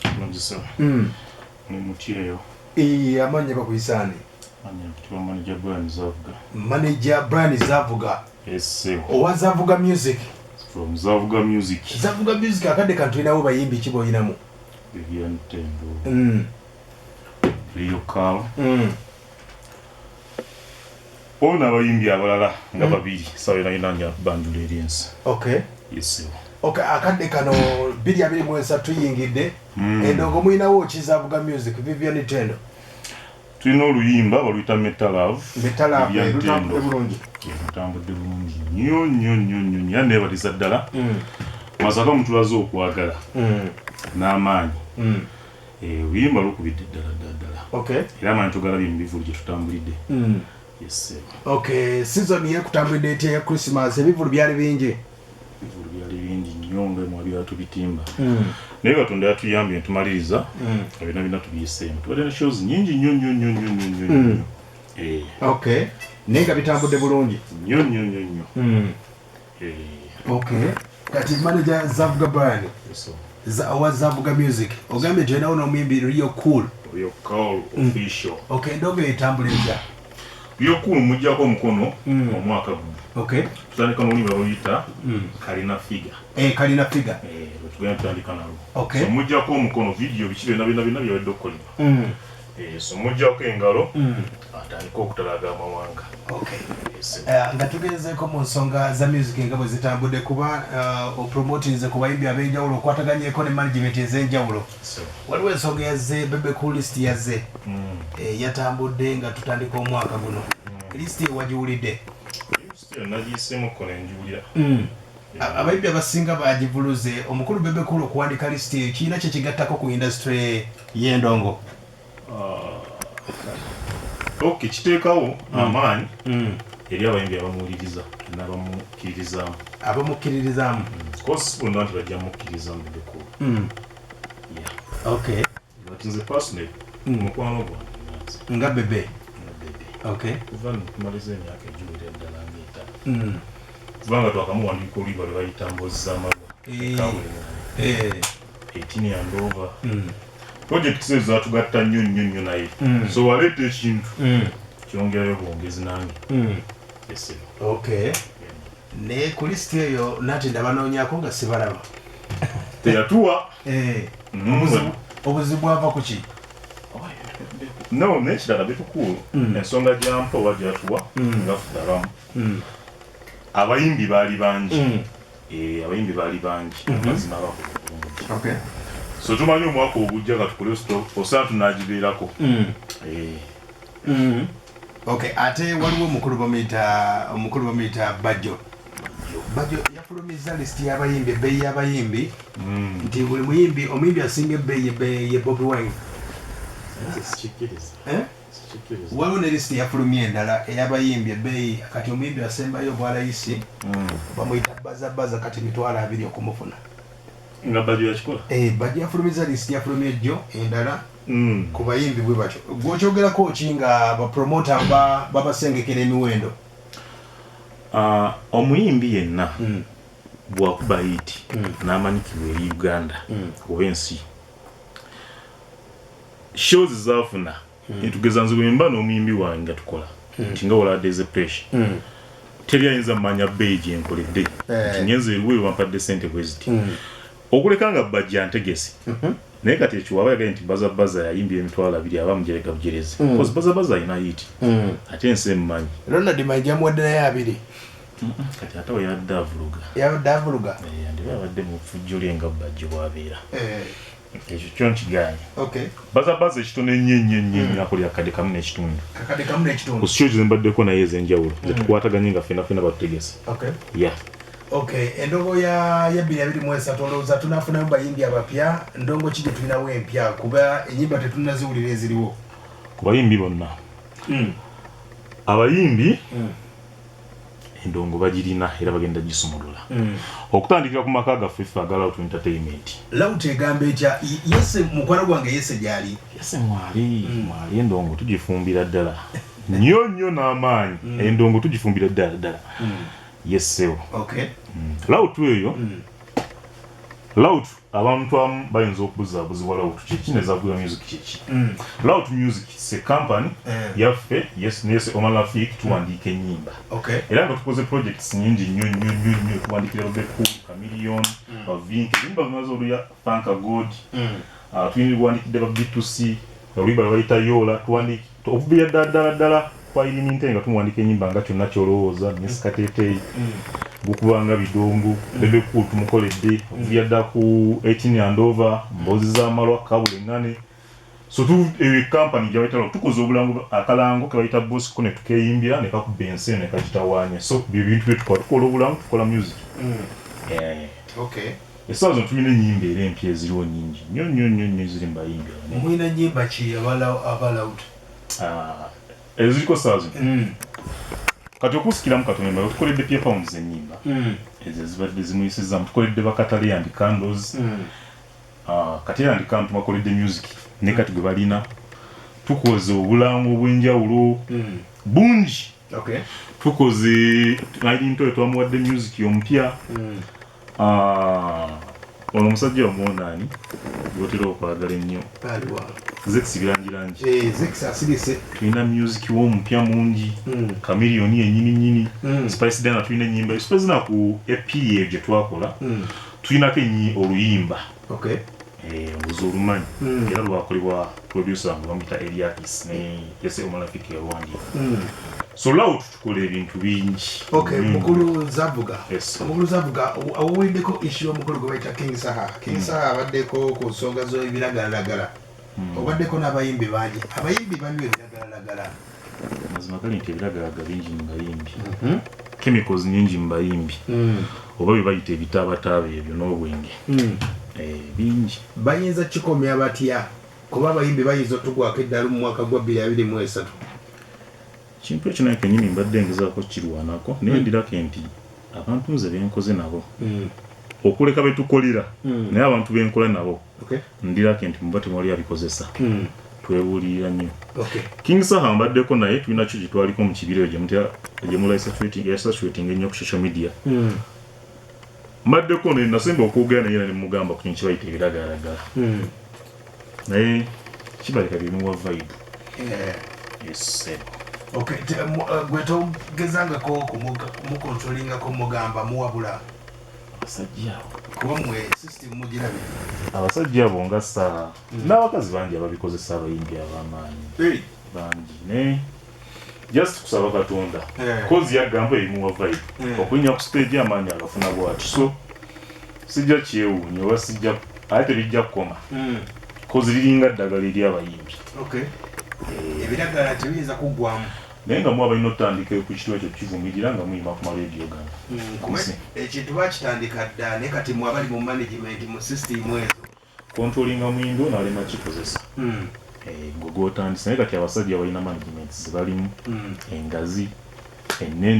Nonjisa. Ni mutireyo. Amanye bakuyisani. Amanye kutiba manager Brian Zavuga. Manager Brian Zavuga. Yesse. Owazavuga music. From Zavuga Music. Zavuga Music akade kantu inawo bayimbi kibo inamu. Vivian Tendo. Bebe Cool. Ona bayimbi abalala nga babiri. Sawe na inanya bandule aliens. Okay. Yesse. Okay, akade kano biri abiri mwesa tuyingide. Endongo mwinawo Zavuga Music Vivian Tendo. Tulina oluyimba baluyita Metal Love. Metal Love lutambudde bulungi. Lutambudde bulungi. Nnyo neebaliza ddala. Masaka mutulaze okwagala. N'amaanyi. Oluyimba lukubidde ddala. Okay. Era amanyi tugalabye mu bivulu gye tutambulidde. Yesse. Okay, season ye kutambulidde etya ya Christmas ebivulu byali bingi. Ebivulu byali bingi nnyo nga mwali batubitimba. Naye Katonda yatuyambye ntumaliriza. Ebina tubiyiseemu. Tubadde ne shows nyingi nnyo. Okay. Nenga bitambudde bulungi. Nnyo. Okay. Kati manager Zavuga Brian. Zavuga Music. Ogambe jena ono mwimbi Real Cool. Real Cool official. Okay, ndogo etambulira. Real Cool mujjako omukono omwaka guno. Okay. Tutandika n'oluyimba luyita Kalina Figure. Kalina Figure. Tugenda tutandika nalwo. Okay. So mujjako omukono video biki byonna byawedde okukolebwa. So mujjako engalo atandika okutalaga amawanga. Okay. Nga tugezeeko mu nsonga za music nga bwe zitambudde kuba opromotinze ku bayimbi ab'enjawulo okwataganyeko ne management ez'enjawulo. Waliwo ensonga yazze Bebe Cool list yazze yatambudde nga tutandika omwaka guno. List wagiwulidde? Nagiyiseemu ko nenjiwulira. Abayimbi abasinga bagivuluze omukulu Bebe Cool okuwandika list kiina kye kigattako ku industry y'endongo. Okay, kiteekawo amaanyi eri abayimbi abamuwuliriza n'abamukkiririzaamu. Abamukkiririzaamu. Course bonna nti bajja mukkiririzaamu Bebe Cool. Okay. But nze personally mukwano gwange nga Bebe. Okay. Kuva ntumaliza emyaka egiwera ddala ng'etaano. Kuva nga twakamuwandiika oluyimba lwe bayita Mboozi z'Amalwa. 18 and over. Project ezo zatugatta nnyo naye. So waleeta ekintu kyongerayo bwongezi nange. Yesse. Okay. Ne ku list eyo nati ndabanoonyako nga sibalaba. Teyatuwa. Obuzibu bwava ku ki? No, nekirala Bebe Cool ensonga gyampa oba gyatuwa nga fudalamu. Abayimbi baali bangi. Abayimbi baali bangi. Amazina abakola bulungi. Okay. So tumanyi omwaka ogujja nga tukole stop osaa tunaagibeerako. Okay, ate waliwo omukulu bamuyita Bajjo yafulumizza list y'abayimbi ebbeeyi y'abayimbi nti buli omuyimbi asinga ebbeeyi ye Bobi Wine. Waliwo ne list yafulumya endala ey'abayimbi ebbeeyi kati omuyimbi asembayo obwalayisi bamuyita baza kati mitwalo 2 okumufuna. Nga Bajjo yakikola? Bajjo yafulumizza list yafulumya ejjo endala ku bayimbi bwe batyo. Gw'okyogerako ki nga abapromota babasengekera emiwendo? Omuyimbi yenna bw'akuba hiti n'amanyikibwa eri Uganda oba ensi, shows zaafuna entugeza nze bwe mba n'omuyimbi wange nga tukola nti nga Oladde pressure teri ayinza mmanya bbeeyi gye nkoledde nti nyenze eruwe bampadde ssente bwe ziti okuleka nga Bajjo antegese. Naye kati ekyo waba yagaye nti baza yayimbye emitwalo 2 aba mujereka bujerezi. Because baza alina hiti ate ensi emmanyi. Ronald Mayanja amuwadde naye 2. Kati ate we yabadde avuluga. Yandibadde abadde mu ffujjo lye nga Bajjo bw'abeera. Ekyo kyo nkiganye. Okay. Baza ekitono ennyo akolera akadde kamu n'ekitundu. Ku sityo ze mbaddeko naye ez'enjawulo ze tukwataganye nga ffena batutegese. Okay. Okay, endongo ya 2023 olowooza tunafunamu bayimbi abapya, ndongo ki gye tulinawo empya kuba ennyimba tetunaziwulira eziriwo? Ku bayimbi bonna. Abayimbi endongo bagirina era bagenda gisumulula. Okutandikira ku maka gaffe ffe aga Loud Entertainment. Loud egamba etya? Yesse mukwano gwange Yesse gyali? Yesse mwali endongo tugifumbira ddala. Nnyo n'amaanyi endongo tugifumbira ddala. Yesse. Okay. Loud eyo Loud abantu bayinza okubuzaabuziwa Loud kiki nezagula music kiki Loud music se company yaffe Yesse Omalafik tuwandiika ennyimba era nga tukoze projects nyingi nnyo tuwandikira Bebe Cool Chameleon Bavinke ennyimba zimaze oluya Fanka God tuyinza kuwandikidde ba B2C oluyimba lwebayita Yola okubira ddala kwa Irene Nte nga tumuwandika ennyimba nga kyonna kyolowooza nesikateeteeyi gukubanga bidongo Bebe Cool tumukoledde okuyadda ku 18 and over mbozi z'amalwa kabulengane so tu company gyawetalo tukoze obulango akalango kebayita boss ko ne tukeyimbira ne kakuba ensi ne kagitawaanya so bintu bye tukola obulango tukola music esazo tulina ennyimba era empya eziriwo nyingi nnyo ziri mbayimbira mulina nnyimba ki Loud eziriko sazo kati okusikiramu katonda tukoledde Pia Pounds ennyimba ezo zibadde zimuyisizzamu tukoledde bakatale and candles kati and candles tumakoledde music ne kati gwe balina tukoze obulango obw'enjawulo bungi tukoze Nto twamuwadde music omupya ono omusajja omuwonaani gwotera okwagala ennyo Zex birangirangi Zex asirise tulina music w'omupya mungi Chameleon yennyini Spice Dana tulina ennyimba Spice Dana ku EP gye twakola tulinako oluyimba mbuzi olumanyi era lwakolebwa producer nga bamuyita Eliakis ne Yesse Omalafik yalwandiika so Loud tukola ebintu bingi mukulu Zavuga awuliddeko issue omukulu gwe bayita King Saha abaddeko ku nsonga z'ebiragalalagala obaddeko n'abayimbi bangi abayimbi banywa ebiragalalagala mazima gali nti ebiragalalagala bingi mu bayimbi chemicals nyingi mu bayimbi oba bye bayita ebitaabataaba ebyo n'obwenge bingi bayinza kikomya batya kuba abayimbi bayinza otugwako eddala mu mwaka gwa 2023 kintu ekyo naye kenyini mbadde ngezaako kirwanako naye ndirako nti abantu nze benkoze nabo okuleka betukolera naye abantu benkola nabo ndirako nti muba temwali abikozesa twebuulirira nnyo King Saha mbaddeko naye tulina kyo gitwaliko mu kibira gyemulaisatuating ennyo ku social media mbaddeko naye nasemba okwogera naye ne mugamba ku kintu kibayita ebiragalalagala naye kibaleka bimuwa vibe gwe togezangako kumukontrolingako mugamba muwabula abasajja kuba mwe system mugirabe abasajja abo nga Saha n'abakazi bangi ababikozesa abayimbi ab'amaanyi bangi ne just kusaba Katonda kozi yagamba erimuwa vibe okulinya ku stage amaanyi agafuna bwati so sijja kyewuunya oba sijja ate bijja kukoma kozi liringa ddagala eri abayimbi ebiragala tebiyinza kuggwamu naye nga muba balina otandika ku kitu ekyo kivumirira nga muyima ku marediyo gano ekintu bakitandika dda naye kati mwe abali mu management mu system ezo controllinga mwindo nalema kikozesa gwe gwotandisa naye kati abasajja balina management zibalimu engazi ennene